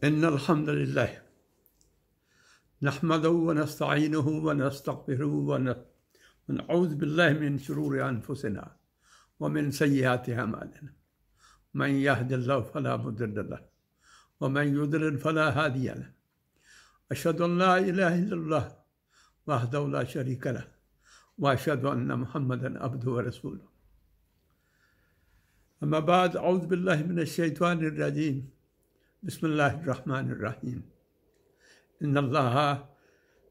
इन्नल हम्दुलिल्लाह नहमदुहु व नस्तईनुहु व नस्तगफिरुहु व नऊज़ु बिल्लाहि मिन शुरूरि अनफुसिना व मिन सय्यिआति अमालिना मन यहदिल्लाहु फला मुदिल्ल लहु व मन युद्लिल फला हादिय लहु अशहदु अन ला इलाहा इल्लल्लाह वहदहु ला शरीका लहु व अशहदु अन्न मुहम्मदन अब्दुहु व रसूलुहु। अम्मा बाद, औज़ु बिल्लाहि मिनश शैतानिर रजीम। बिस्मिल्लाहिर्रहमानिर्रहीम।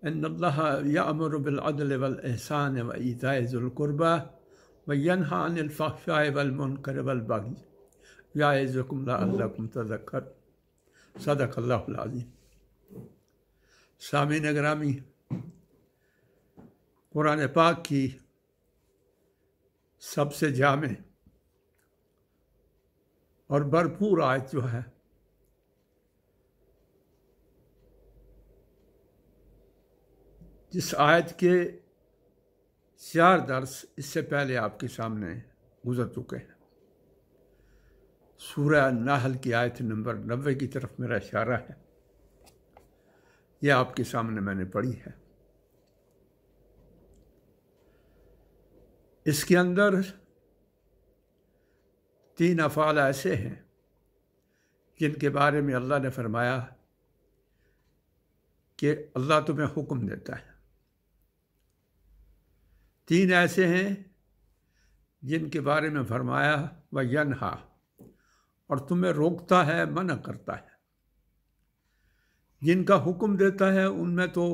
इन्नल्लाह यअमुरु बिल अदलि वल इहसानि व ईताइ ज़िल क़ुर्बा व यन्हा अनिल फ़हशाइ वल मुनकरि वल बग़ी याइज़ुकुम लअल्लकुम तज़क्करून। सदक़ल्लाहुल अज़ीम। सामीन गिरामी, कुरान पाक की सबसे जामे और भरपूर आयत जो है, जिस आयत के 4 दर्स इससे पहले आपके सामने गुजर चुके हैं। सूरह नहल की आयत नंबर 90 की तरफ मेरा इशारा है, यह आपके सामने मैंने पढ़ी है। इसके अंदर 3 अफ़ाल ऐसे हैं जिनके बारे में अल्लाह ने फरमाया कि अल्लाह तुम्हें हुक्म देता है। 3 ऐसे हैं जिनके बारे में फरमाया व यन्हा, और तुम्हें रोकता है, मना करता है। जिनका हुक्म देता है उनमें तो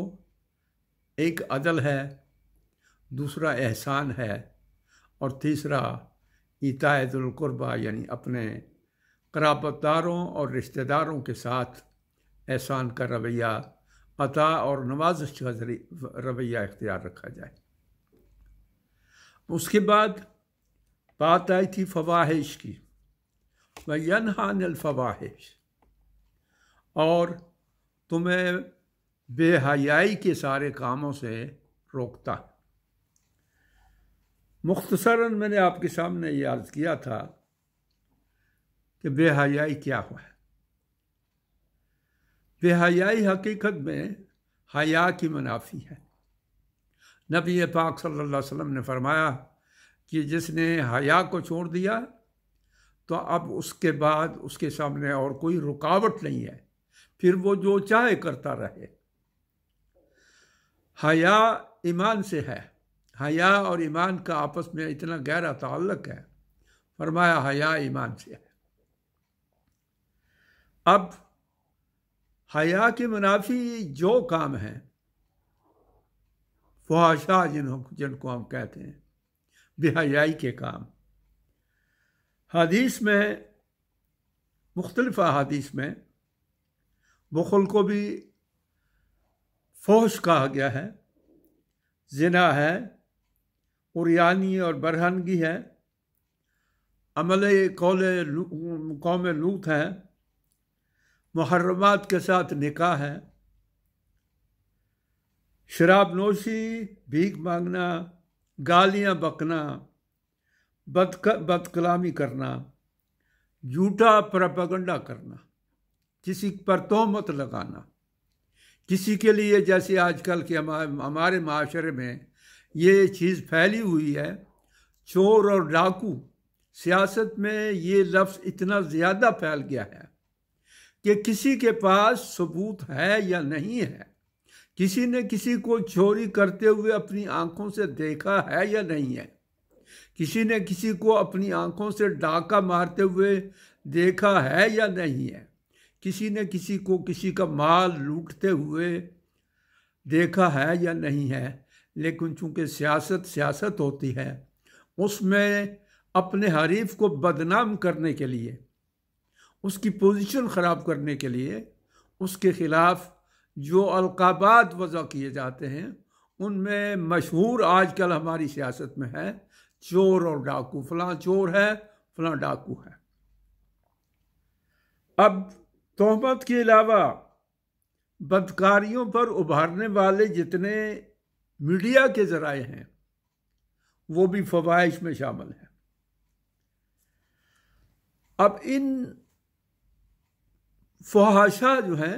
एक अदल है, दूसरा एहसान है, और तीसरा ईताए ज़ुल क़ुर्बा यानी अपने क़राबतदारों और रिश्तेदारों के साथ एहसान का रवैया, अता और नवाज़िश का रवैया इख्तियार रखा जाए। उसके बाद बात आई थी फ़वाहिश की, व यन्हा अनिल फ़वाहिश, और तुम्हें बेहयाई के सारे कामों से रोकता है। मुख्तसरन मैंने आपके सामने ये अर्ज़ किया था कि बेहयाई क्या हुआ है। बेहयाई हकीकत में हया की मुनाफी है। नबी पाक सल्लल्लाहु अलैहि वसल्लम ने फरमाया कि जिसने हया को छोड़ दिया तो अब उसके बाद उसके सामने और कोई रुकावट नहीं है, फिर वो जो चाहे करता रहे। हया ईमान से है। हया और ईमान का आपस में इतना गहरा ताल्लुक है, फरमाया हया ईमान से है। अब हया के मुनाफी जो काम है, फ़हाशा जिनको हम कहते हैं, बेहयाई के काम, हदीस में मुख्तलिफ हदीस में बुखल को भी फ़ोश कहा गया है, ज़िना है, उरियानी और बरहनगी है, अमल कौम लूत है, मुहर्रमात के साथ निकाह है, शराब नोशी, भीख मांगना, गालियाँ बकना, बदकलामी करना, झूठा प्रोपेगेंडा करना, किसी पर तोहमत लगाना, किसी के लिए, जैसे आजकल के हमारे माशरे में ये चीज़ फैली हुई है, चोर और डाकू। सियासत में ये लफ्ज़ इतना ज़्यादा फैल गया है कि किसी के पास सबूत है या नहीं है, किसी ने किसी को चोरी करते हुए अपनी आंखों से देखा है या नहीं है, किसी ने किसी को अपनी आंखों से डाका मारते हुए देखा है या नहीं है, किसी ने किसी को किसी का माल लूटते हुए देखा है या नहीं है। लेकिन चूंकि सियासत होती है, उसमें अपने हरीफ को बदनाम करने के लिए, उसकी पोजीशन ख़राब करने के लिए, उसके ख़िलाफ़ जो अलक़ाबात वज़ा किए जाते हैं, उनमें मशहूर आजकल हमारी सियासत में है चोर और डाकू। फ़लाँ चोर है, फ़लाँ डाकू है। अब तोहमत के अलावा बदकारियों पर उभारने वाले जितने मीडिया के ज़राए हैं, वो भी फ़वाहिश में शामिल हैं। अब इन फहाशा जो है,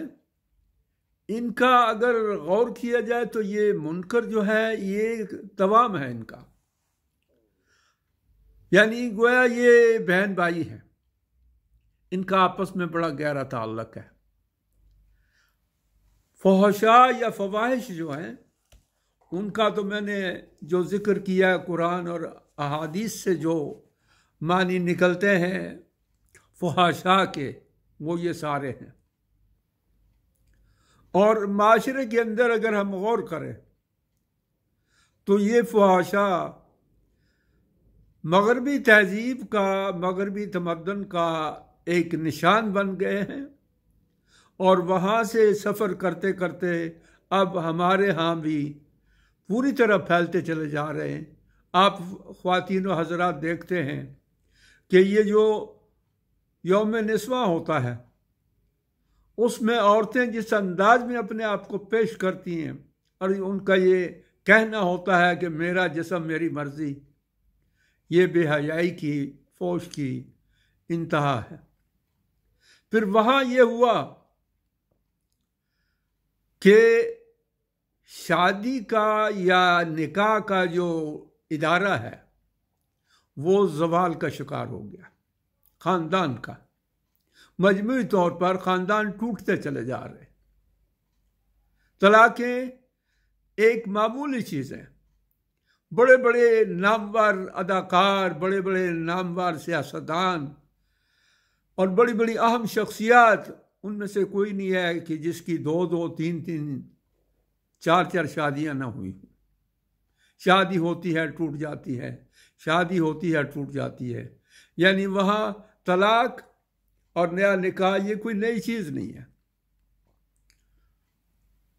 इनका अगर गौर किया जाए तो ये मुनकर जो है ये तवाम है इनका, यानी गोया ये बहन भाई हैं, इनका आपस में बड़ा गहरा ताल्लुक है। फहशा या फवाहिश जो हैं उनका तो मैंने जो जिक्र किया कुरान और अहादीस से जो मानी निकलते हैं फहशा के, वो ये सारे हैं। और माशरे के अंदर अगर हम गौर करें तो ये फहशा मगरबी तहजीब का, मगरबी तमद्दुन का एक निशान बन गए हैं, और वहाँ से सफ़र करते करते अब हमारे यहाँ भी पूरी तरह फैलते चले जा रहे हैं। आप ख्वातीन व हज़रात देखते हैं कि ये जो यौम निस्वा होता है उसमें औरतें जिस अंदाज में अपने आप को पेश करती हैं और उनका ये कहना होता है कि मेरा जिस्म मेरी मर्ज़ी, ये बेहयाई की, फौश की इंतहा है। फिर वहाँ ये हुआ कि शादी का या निकाह का जो इदारा है वो ज़वाल का शिकार हो गया, ख़ानदान का। मजमूई तौर पर ख़ानदान टूटते चले जा रहे। तलाक़ें एक मामूली चीज़ है। बड़े बड़े नामवर अदाकार, बड़े बड़े नामवर सियासतदान और बड़ी बड़ी अहम शख्सियात, उनमें से कोई नहीं है कि जिसकी 2-2, 3-3, 4-4 शादियाँ ना हुई। शादी होती है टूट जाती है, शादी होती है टूट जाती है, यानी वहाँ तलाक और नया निकाह ये कोई नई चीज़ नहीं है।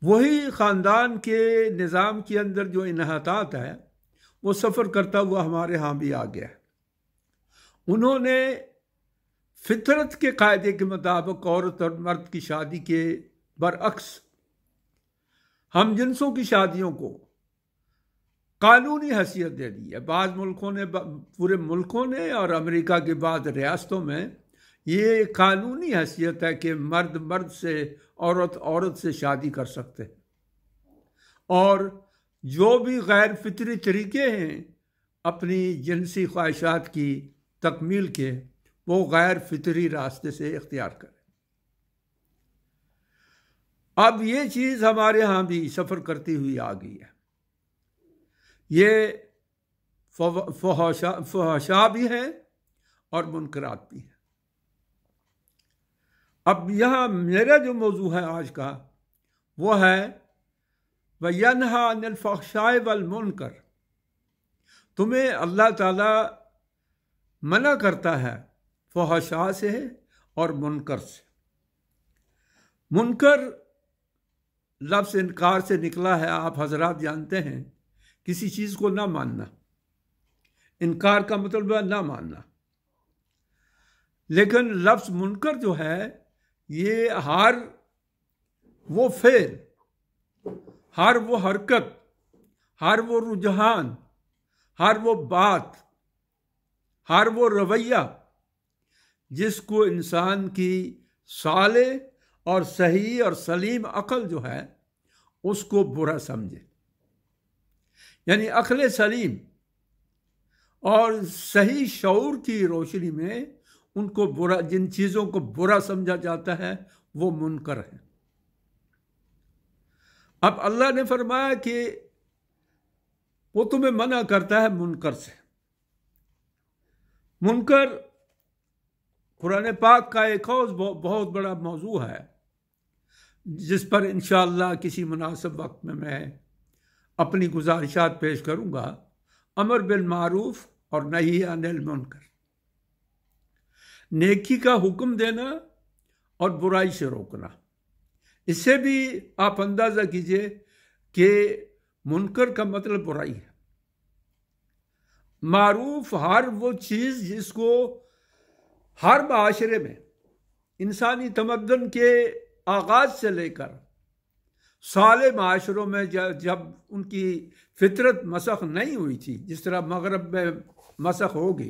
वही ख़ानदान के निज़ाम के अंदर जो इन्हतात है वो सफ़र करता हुआ हमारे यहाँ भी आ गया है। उन्होंने फितरत के कायदे के मुताबिक औरत और मर्द की शादी के बरअक्स हम जिनसों की शादियों को कानूनी हैसियत दे दी है। बाज़ मुल्कों ने, पूरे मुल्कों ने और अमेरिका के बाद रियासतों में ये कानूनी हैसियत है कि मर्द मर्द से, औरत औरत से शादी कर सकते हैं, और जो भी गैर फितरी तरीके हैं अपनी जिनसी ख्वाहिशात की तकमील के, वो गैर फितरी रास्ते से इख्तियार करें। अब ये चीज़ हमारे यहाँ भी सफ़र करती हुई आ गई है। ये फहशा भी है और मुनकरात भी है। अब यहाँ मेरा जो मौजू है आज का वो है वयन्हा अनिल फ़हशाए वल मुनकर। तुम्हें अल्लाह ताला मना करता है फहशा से और मुनकर से। मुनकर लफ्ज़ इनकार से निकला है। आप हजरात जानते हैं किसी चीज़ को ना मानना, इनकार का मतलब है ना मानना। लेकिन लफ्ज़ मुनकर जो है ये हर वो फेल, हर वो हरकत, हर वो रुझान, हर वो बात, हर वो रवैया जिसको इंसान की साले और सही और सलीम अक्ल जो है उसको बुरा समझे, यानी अक्ल सलीम और सही शऊर की रोशनी में उनको बुरा, जिन चीज़ों को बुरा समझा जाता है वो मुनकर है। अब अल्लाह ने फरमाया कि वो तुम्हें मना करता है मुनकर से। मुनकर कुरान पाक का एक और बहुत बड़ा मौजू है जिस पर इंशाअल्लाह किसी मुनासिब वक्त में मैं अपनी गुजारिशात पेश करूँगा। अमर बिल मारूफ और नही अनिल मुनकर, नेकी का हुक्म देना और बुराई से रोकना। इससे भी आप अंदाज़ा कीजिए कि मुनकर का मतलब बुराई है। मारूफ हर वो चीज़ जिसको हर माशरे में इंसानी तमद्दुन के आगाज़ से लेकर साले माशरों में जब उनकी फितरत मसख नहीं हुई थी, जिस तरह मगरब में मसख होगी,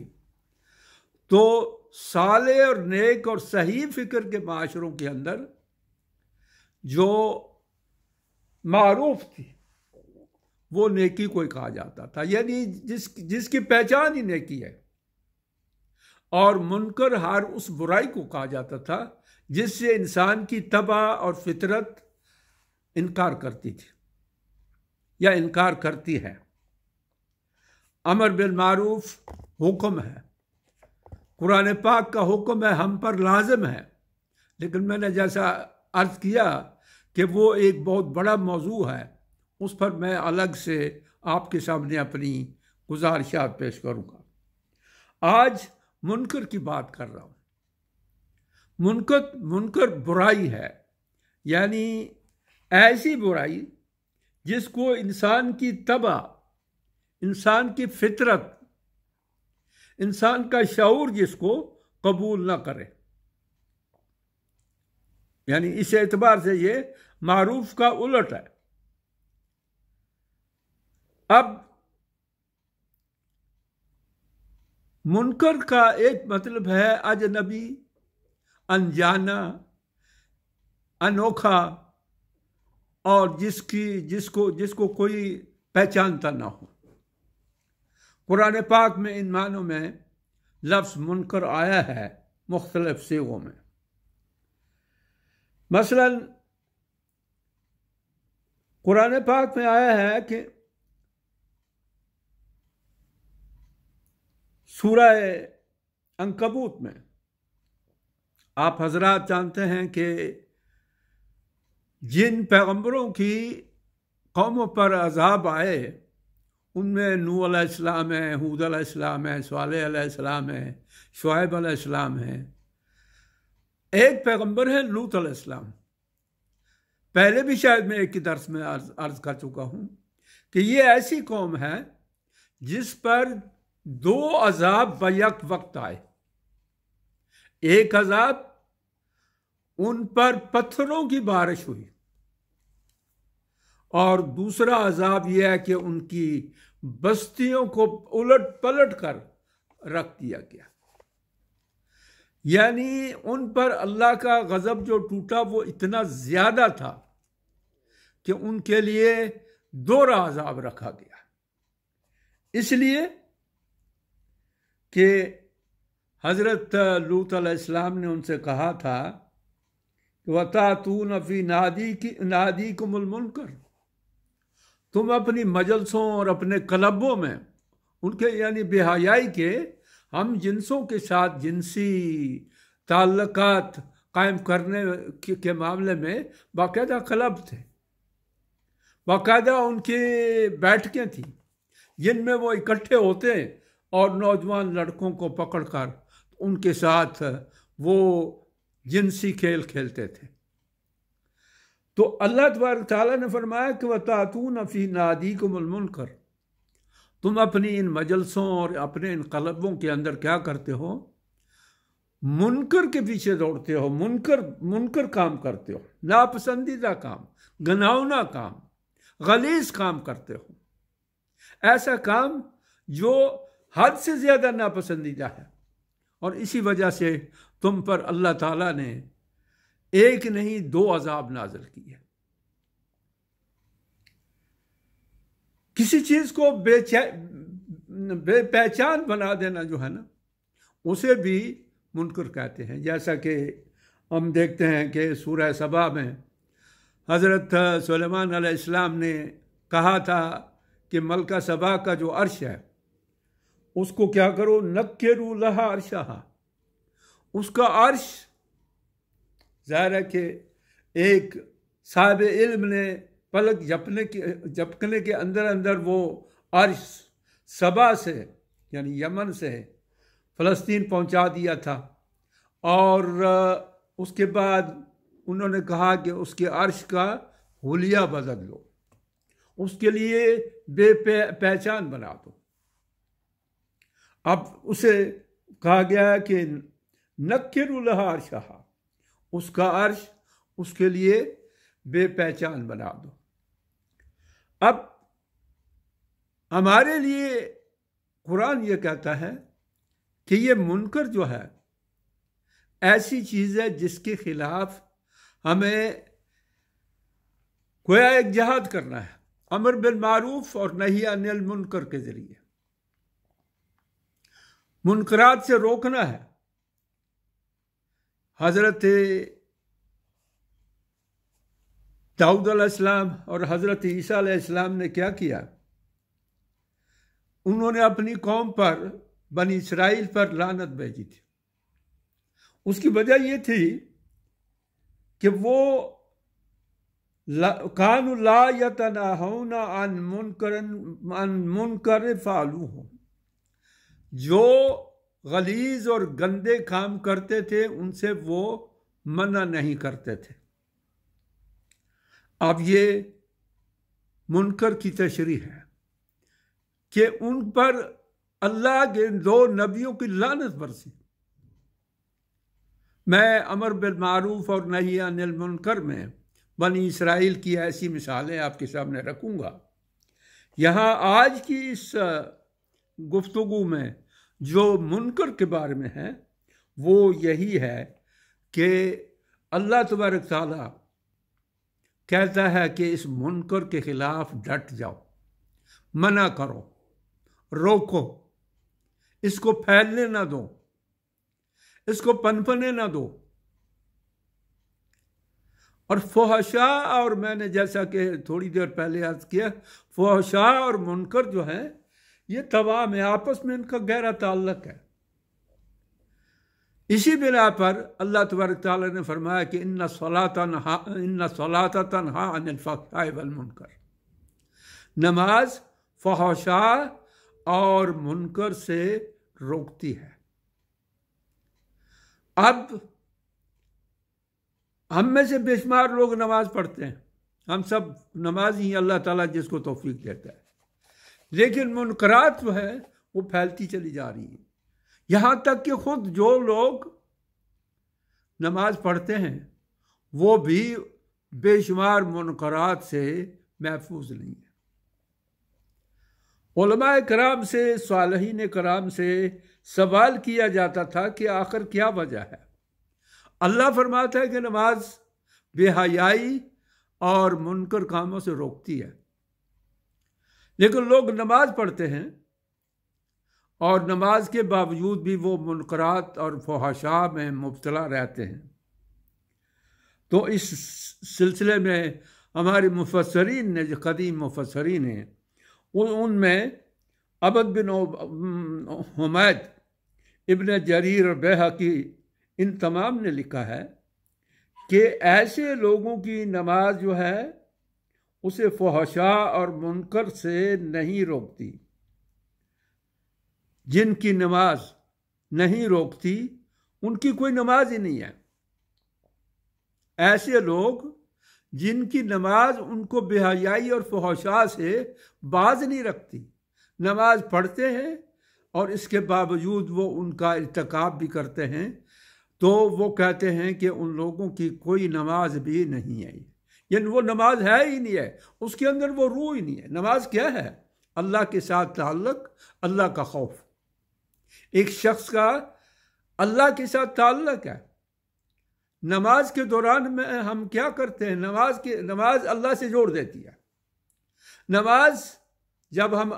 तो साले और नेक और सही फिक्र के माशरों के अंदर जो मारूफ थी वो नेकी को कहा जाता था, यानी जिसकी पहचान ही नेकी है। और मुनकर हर उस बुराई को कहा जाता था जिससे इंसान की तबा और फितरत इनकार करती थी या इनकार करती है। अमर बिल मारूफ हुक्म है, कुरान पाक का हुक्म है, हम पर लाजिम है। लेकिन मैंने जैसा अर्ज किया कि वो एक बहुत बड़ा मौजू है, उस पर मैं अलग से आपके सामने अपनी गुजारिशात पेश करूँगा। आज मुनकर की बात कर रहा हूँ। मुनकर बुराई है, यानी ऐसी बुराई जिसको इंसान की तबा, इंसान की फितरत, इंसान का शऊर जिसको कबूल ना करे। यानी इस एतबार से ये मारूफ का उलट है। अब मुनकर का एक मतलब है अजनबी, अनजाना, अनोखा और जिसको कोई पहचानता ना हो। कुरान पाक में इन मानों में लफ्ज़ मुनकर आया है मुख्तलिफ सीगों में। मसलन कुरान पाक में आया है कि सूरह अंकबूत में, आप हजरात जानते हैं कि जिन पैगंबरों की कौमों पर अजाब आए उनमें नूह अलैहिस्सलाम है, हूद अलैहिस्सलाम है, सालेह अलैहिस्सलाम है, शुआइब अलैहिस्सलाम है। एक पैगंबर है लूत अलैहिस्सलाम। पहले भी शायद मैं एक ही दर्स में अर्ज कर चुका हूं कि ये ऐसी कौम है जिस पर दो अजाब बैक वक्त आए। एक अजाब उन पर पत्थरों की बारिश हुई और दूसरा अजाब यह है कि उनकी बस्तियों को उलट पलट कर रख दिया गया। यानी उन पर अल्लाह का गजब जो टूटा वो इतना ज्यादा था कि उनके लिए दोहरा अजाब रखा गया, इसलिए कि हजरत लूत अलैहिस्सलाम ने उनसे कहा था कि वतातून फी नादीकुमुल मुनकर, तुम अपनी मजलसों और अपने क्लबों में उनके यानी बेहयाई के हम जिन्सों के साथ जिनसी ताल्लुकात कायम करने के मामले में बाकायदा क्लब थे, बाकायदा उनकी बैठकें थी जिनमें वो इकट्ठे होते और नौजवान लड़कों को पकड़कर उनके साथ वो जिनसी खेल खेलते थे। तो अल्लाह तबारक तआला ने फरमाया कि वतातून फी नादीकुमुल मुनकर, तुम अपनी इन मजलसों और अपने इन क्लबों के अंदर क्या करते हो? मुनकर के पीछे दौड़ते हो, मुनकर काम करते हो, नापसंदीदा काम, घिनौना काम, गलीज काम करते हो, ऐसा काम जो हद से ज्यादा नापसंदीदा है। और इसी वजह से तुम पर अल्लाह ताला ने एक नहीं दो अजाब नाज़िल किए। किसी चीज को बेपहचान बना देना जो है ना, उसे भी मुनकर कहते हैं। जैसा कि हम देखते हैं कि सूरह सबा में हजरत सुलेमान अलैहिस्सलाम ने कहा था कि मलका सबा का जो अर्श है उसको क्या करो, नक्किरू लहा अर्शहा, उसका अर्श ज़ाहिर है कि एक साहिब इल्म ने पलक झपकने के अंदर अंदर वो अर्श सबा से यानी यमन से फ़लस्तीन पहुंचा दिया था। और उसके बाद उन्होंने कहा कि उसके अर्श का हुलिया बदल लो, उसके लिए बेपहचान बना दो। अब उसे कहा गया कि नक्किरू लहा अर्शहा, उसका अर्श उसके लिए बेपहचान बना दो। अब हमारे लिए कुरान ये कहता है कि ये मुनकर जो है ऐसी चीज़ है जिसके खिलाफ हमें गोया एक जिहाद करना है, अमर बिल मारूफ और नही अनिल मुनकर के जरिए मुनकरात से रोकना है। हजरत दाऊद अलैहिस्सलाम और हजरत ईसा अलैहिस्सलाम ने क्या किया? उन्होंने अपनी कौम पर, बनी इसराइल पर लानत भेजी थी। उसकी वजह यह थी कि वो कानु ला यतनाहौना अन मुनकर फालूहु, जो गलीज और गंदे काम करते थे उनसे वो मना नहीं करते थे। अब ये मुनकर की तशरीह है कि उन पर अल्लाह के 2 नबियों की लानत बरसी। मैं अमर बिल मारूफ और नही अनिल मुनकर में बनी इसराइल की ऐसी मिसालें आपके सामने रखूंगा। यहाँ आज की इस गुफ्तगू में जो मुनकर के बारे में है वो यही है कि अल्लाह तबारक तआला कहता है कि इस मुनकर के खिलाफ डट जाओ, मना करो, रोको, इसको फैलने ना दो, इसको पनपने ना दो। और फहशा, और मैंने जैसा कि थोड़ी देर पहले अर्ज किया, फहशा और मुनकर जो है ये तमाम है, आपस में इनका गहरा ताल्लुक है। इसी बिना पर अल्लाह तबारक तआला ने फरमाया कि इन्ना सलाता तन्हा अनिल फहशाइ वल मुनकर, नमाज फहशा और मुनकर से रोकती है। अब हम में से बेशुमार लोग नमाज पढ़ते हैं, हम सब नमाजी हैं, अल्लाह ताला जिसको तौफीक देता है, लेकिन मुनकरात जो है वो फैलती चली जा रही है। यहाँ तक कि खुद जो लोग नमाज पढ़ते हैं वो भी बेशुमार मुनकरात से महफूज नहीं है। उलमाए कराम से, सालिहीन कराम से सवाल किया जाता था कि आखिर क्या वजह है? अल्लाह फरमाता है कि नमाज बेहयाई और मुनकर कामों से रोकती है, लेकिन लोग नमाज पढ़ते हैं और नमाज के बावजूद भी वो मुनकरात और फहशा में मुब्तला रहते हैं। तो इस सिलसिले में हमारे मुफस्सरीन ने, जो कदीम मुफस्सरीन हैं, उनमें अबद बिन हुमैद, इब्न जरीर और बैहकी, इन तमाम ने लिखा है कि ऐसे लोगों की नमाज जो है उसे फहशा और मुनकर से नहीं रोकती। जिनकी नमाज नहीं रोकती उनकी कोई नमाज ही नहीं है। ऐसे लोग जिनकी नमाज उनको बेहयाई और फहशा से बाज नहीं रखती, नमाज पढ़ते हैं और इसके बावजूद वो उनका इर्तिकाब भी करते हैं, तो वो कहते हैं कि उन लोगों की कोई नमाज भी नहीं है, यानी वो नमाज है ही नहीं है, उसके अंदर वो रूह ही नहीं है। नमाज क्या है? अल्लाह के साथ ताल्लुक, अल्लाह का खौफ। एक शख्स का अल्लाह के साथ ताल्लुक है। नमाज के दौरान में हम क्या करते हैं? नमाज अल्लाह से जोड़ देती है। नमाज जब हम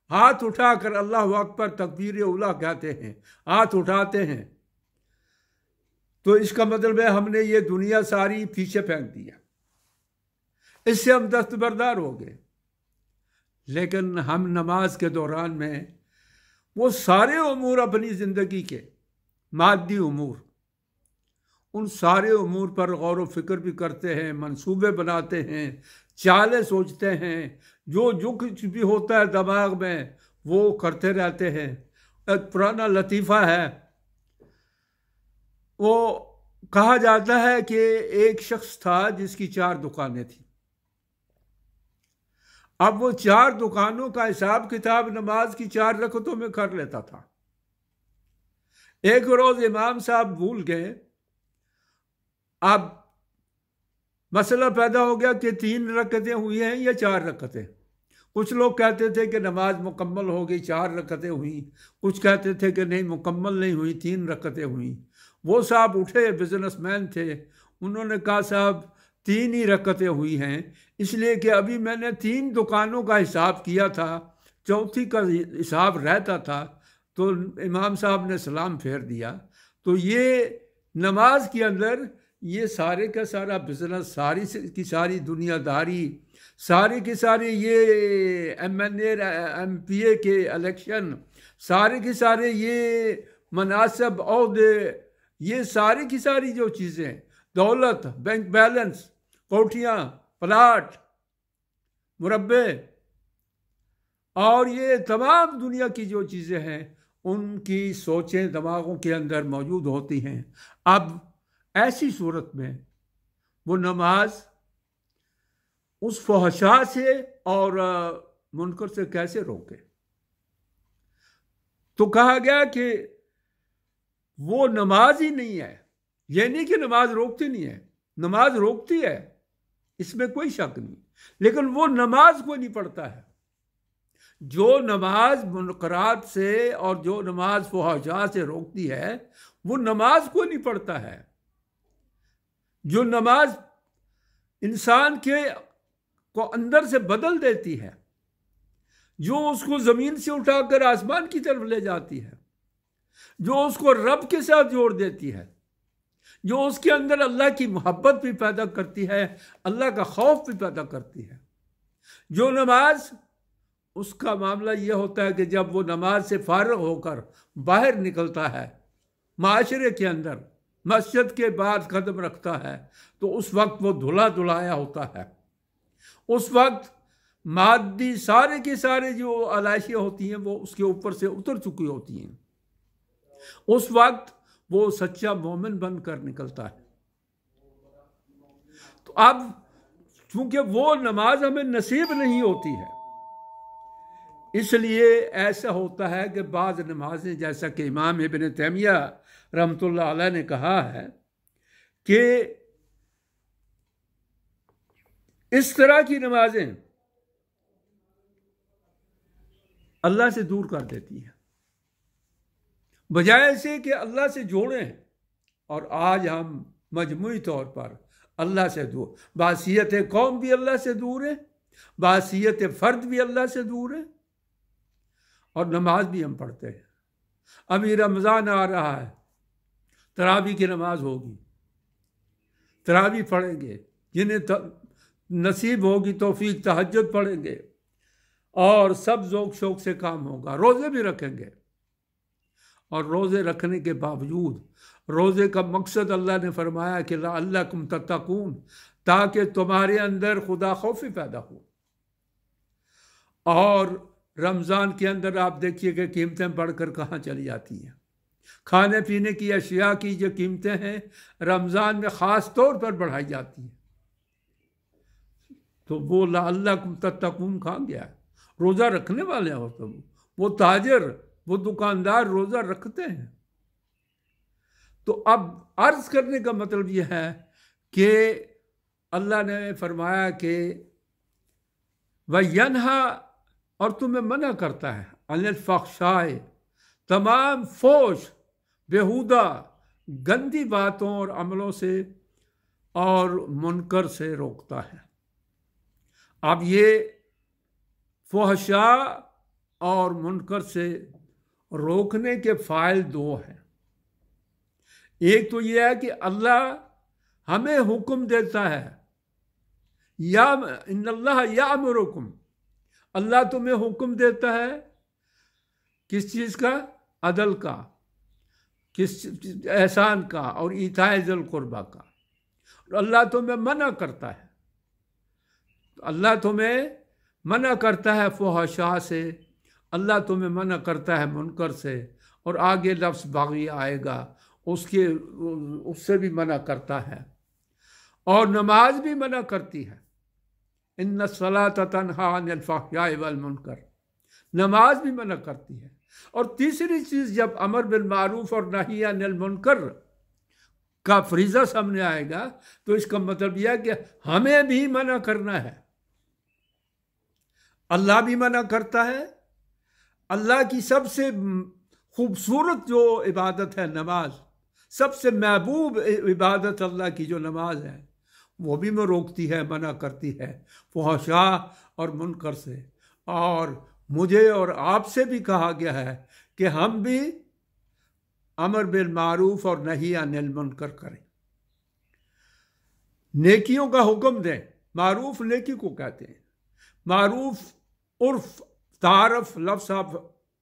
हाथ उठाकर अल्लाह अकबर तकबीर उला कहते हैं, हाथ उठाते हैं, तो इसका मतलब है हमने ये दुनिया सारी पीछे फेंक दिया, इससे हम दस्तबरदार हो गए। लेकिन हम नमाज के दौरान में वो सारे उमूर अपनी ज़िंदगी के, मादी उमूर, उन सारे उमूर पर गौर व फिक्र भी करते हैं, मंसूबे बनाते हैं, चालें सोचते हैं, जो कुछ भी होता है दिमाग में वो करते रहते हैं। एक पुराना लतीफ़ा है, वो कहा जाता है कि एक शख्स था जिसकी 4 दुकानें थी। अब वो 4 दुकानों का हिसाब किताब नमाज की 4 रकतों में कर लेता था। एक रोज इमाम साहब भूल गए। अब मसला पैदा हो गया कि 3 रकतें हुई हैं या 4 रकतें। कुछ लोग कहते थे कि नमाज मुकम्मल हो गई, 4 रकतें हुई। कुछ कहते थे कि नहीं, मुकम्मल नहीं हुई, 3 रकतें हुई। वो साहब उठे, बिजनेसमैन थे, उन्होंने कहा साहब 3 ही रकतें हुई हैं, इसलिए कि अभी मैंने 3 दुकानों का हिसाब किया था, चौथी का हिसाब रहता था। तो इमाम साहब ने सलाम फेर दिया। तो ये नमाज के अंदर ये सारे का सारा बिजनेस, सारी की सारी दुनियादारी, सारे के सारे ये MNA MPA के इलेक्शन, सारे के सारे ये मनासब ओहदे, ये सारी की सारी जो चीज़ें, दौलत, बैंक बैलेंस, कोठियाँ, प्लाट, मुरब्बे, और ये तमाम दुनिया की जो चीज़ें हैं, उनकी सोचें दिमागों के अंदर मौजूद होती हैं। अब ऐसी सूरत में वो नमाज उस फहशा से और मुनकर से कैसे रोके? तो कहा गया कि वो नमाज ही नहीं है। ये नहीं कि नमाज रोकती नहीं है, नमाज रोकती है, इसमें कोई शक नहीं, लेकिन वो नमाज को नहीं पढ़ता है। जो नमाज मुनकरात से और जो नमाज फहशा से रोकती है, वो नमाज को नहीं पढ़ता है। जो नमाज इंसान के को अंदर से बदल देती है, जो उसको ज़मीन से उठाकर आसमान की तरफ ले जाती है, जो उसको रब के साथ जोड़ देती है, जो उसके अंदर अल्लाह की मोहब्बत भी पैदा करती है, अल्लाह का खौफ भी पैदा करती है। जो नमाज, उसका मामला यह होता है कि जब वो नमाज से फारग होकर बाहर निकलता है, माशरे के अंदर मस्जिद के बाद कदम रखता है, तो उस वक्त वो धुला धुलाया होता है। उस वक्त मादी सारे के सारे जो आलाइशियाँ होती हैं वो उसके ऊपर से उतर चुकी होती हैं। उस वक्त वो सच्चा मोमिन बनकर निकलता है। तो अब चूंकि वो नमाज हमें नसीब नहीं होती है, इसलिए ऐसा होता है कि बाज़ नमाजें, जैसा कि इमाम इब्न तैमिया रहमतुल्लाह अलैह ने कहा है कि इस तरह की नमाजें अल्लाह से दूर कर देती हैं, बजाय से कि अल्लाह से जोड़ें। और आज हम मजमूई तौर पर अल्लाह से दूर, बासियत कौम भी अल्लाह से दूर है, बासियत फ़र्द भी अल्लाह से दूर है, और नमाज भी हम पढ़ते हैं। अभी रमज़ान आ रहा है, तरावी की नमाज होगी, तरावी पढ़ेंगे, जिन्हें नसीब होगी तौफीक तहज्जुद पढ़ेंगे, और सब ज़ौक़ शौक़ से काम होगा। रोज़े भी रखेंगे, और रोज़े रखने के बावजूद, रोज़े का मकसद अल्लाह ने फरमाया कि लअल्लकुम तत्तकून, ताकि तुम्हारे अंदर खुदा खौफ़ी पैदा हो। और रमज़ान के अंदर आप देखिए कि कीमतें बढ़कर कहाँ चली जाती हैं। खाने पीने की अशिया की जो कीमतें हैं, रमज़ान में ख़ास तौर पर बढ़ाई जाती हैं। तो वो लअल्लकुम तत्तकून कहाँ गया? रोज़ा रखने वाले हो तुम, वो ताजर, वो दुकानदार रोज़ा रखते हैं। तो अब अर्ज़ करने का मतलब यह है कि अल्लाह ने फरमाया कि वयन्हा, और तुम्हें मना करता है, अनिल फ़हशाए, तमाम फोश बेहुदा गंदी बातों और अमलों से, और मुनकर से रोकता है। अब ये फहशा और मुनकर से रोकने के फ़ाइल 2 हैं। एक तो यह है कि अल्लाह हमें हुक्म देता है, या इन्नल्लाह यामुरुकुम, अल्लाह तुम्हें हुक्म देता है किस चीज़ का? अदल का, किस एहसान का, और ईताए ज़िल कुर्बा का। अल्लाह तुम्हें मना करता है, अल्लाह तुम्हें मना करता है फहशा से, अल्लाह तुम्हें मना करता है मुनकर से, और आगे लफ्ज़ बागी आएगा, उससे भी मना करता है। और नमाज भी मना करती है, इन्ना सलात तन्हा अनिल फ़हशाइ वल मुनकर, नमाज भी मना करती है। और तीसरी चीज़, जब अमर बिल मारूफ और नही अनिल मुनकर का फरीज़ा सामने आएगा, तो इसका मतलब यह है कि हमें भी मना करना है। अल्लाह भी मना करता है। अल्लाह की सबसे खूबसूरत जो इबादत है नमाज, सबसे महबूब इबादत अल्लाह की जो नमाज है, वो भी में रोकती है, मना करती है फहशा और मुनकर से। और मुझे और आपसे भी कहा गया है कि हम भी अमर बिल मारूफ और नही अनिल मुनकर करें, नेकियों का हुक्म दें। मारूफ नेकी को कहते हैं। मारूफ उर्फ तारफ लफ्ज़ आप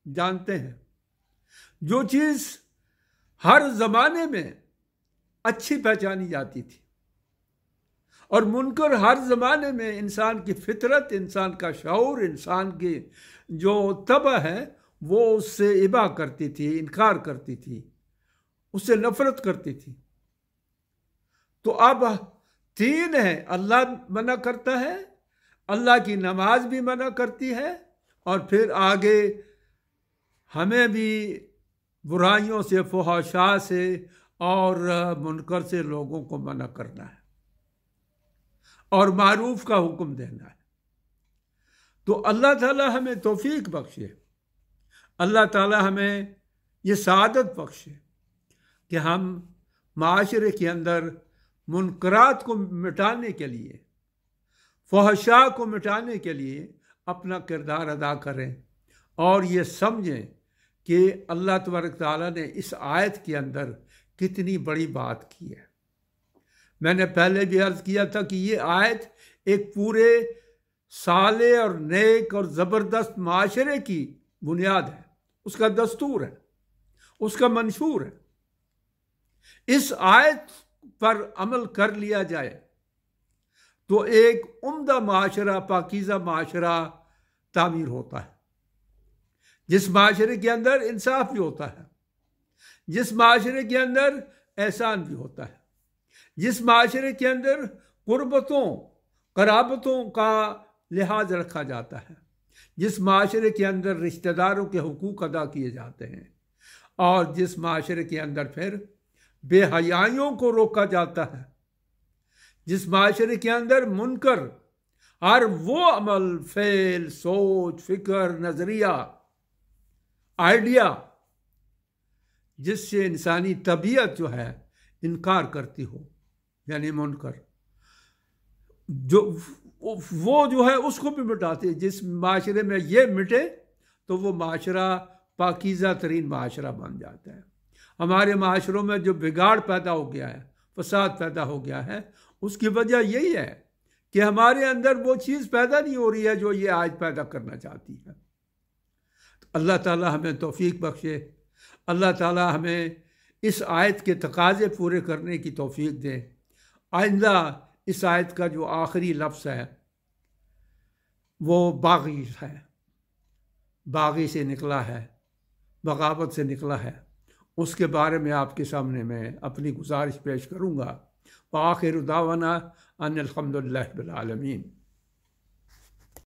जानते हैं, जो चीज़ हर ज़माने में अच्छी पहचानी जाती थी, और मुनकर हर ज़माने में इंसान की फितरत, इंसान का शऊर, इंसान की जो तबा है वो उससे इबा करती थी, इनकार करती थी, उससे नफरत करती थी। तो अब तीन है, अल्लाह मना करता है, अल्लाह की नमाज भी मना करती है, और फिर आगे हमें भी बुराइयों से, फहशा से और मुनकर से लोगों को मना करना है और मारूफ का हुक्म देना है। तो अल्लाह ताला हमें तौफीक बख्शे, अल्लाह ताला हमें ये सआदत बख्शे कि हम माशरे के अंदर मुनकरात को मिटाने के लिए, फहशा को मिटाने के लिए अपना किरदार अदा करें, और ये समझें कि अल्लाह तबारक ताला ने इस आयत के अंदर कितनी बड़ी बात की है। मैंने पहले भी अर्ज़ किया था कि ये आयत एक पूरे साले और नेक और ज़बरदस्त माशरे की बुनियाद है, उसका दस्तूर है, उसका मंशूर है। इस आयत पर अमल कर लिया जाए तो एक उम्दा माशरा, पाकीज़ा माशरा तामीर होता है, जिस माशरे के अंदर इंसाफ भी होता है, जिस माशरे के अंदर एहसान भी होता है, जिस माशरे के अंदर कुर्बतों, कराबतों का लिहाज रखा जाता है, जिस माशरे के अंदर रिश्तेदारों के हुकूक अदा किए जाते हैं, और जिस माशरे के अंदर फिर बेहयाइयों को रोका जाता है, जिस माशरे के अंदर मुनकर हर वो अमल, फेल, सोच, फिक्र, नजरिया, आइडिया जिससे इंसानी तबीयत जो है इनकार करती हो, यानी मुनकर, जो वो जो है उसको भी मिटाते हैं। जिस माशरे में ये मिटे तो वो माशरा पाकीज़ा तरीन माशरा बन जाता है। हमारे माशरों में जो बिगाड़ पैदा हो गया है, फसाद पैदा हो गया है, उसकी वजह यही है कि हमारे अंदर वो चीज़ पैदा नहीं हो रही है जो ये आज पैदा करना चाहती है। तो अल्लाह ताला हमें तौफीक बख्शे, अल्लाह ताला हमें इस आयत के तकाज़े पूरे करने की तौफीक दे। आइंदा इस आयत का जो आखिरी लफ्ज़ है वो बागी है, बागी से निकला है, बगावत से निकला है। उसके बारे में आपके सामने मैं अपनी गुजारिश पेश करूँगा। व आखिर दावाना अनिल हम्दुलिल्लाहि रब्बिल आलमीन।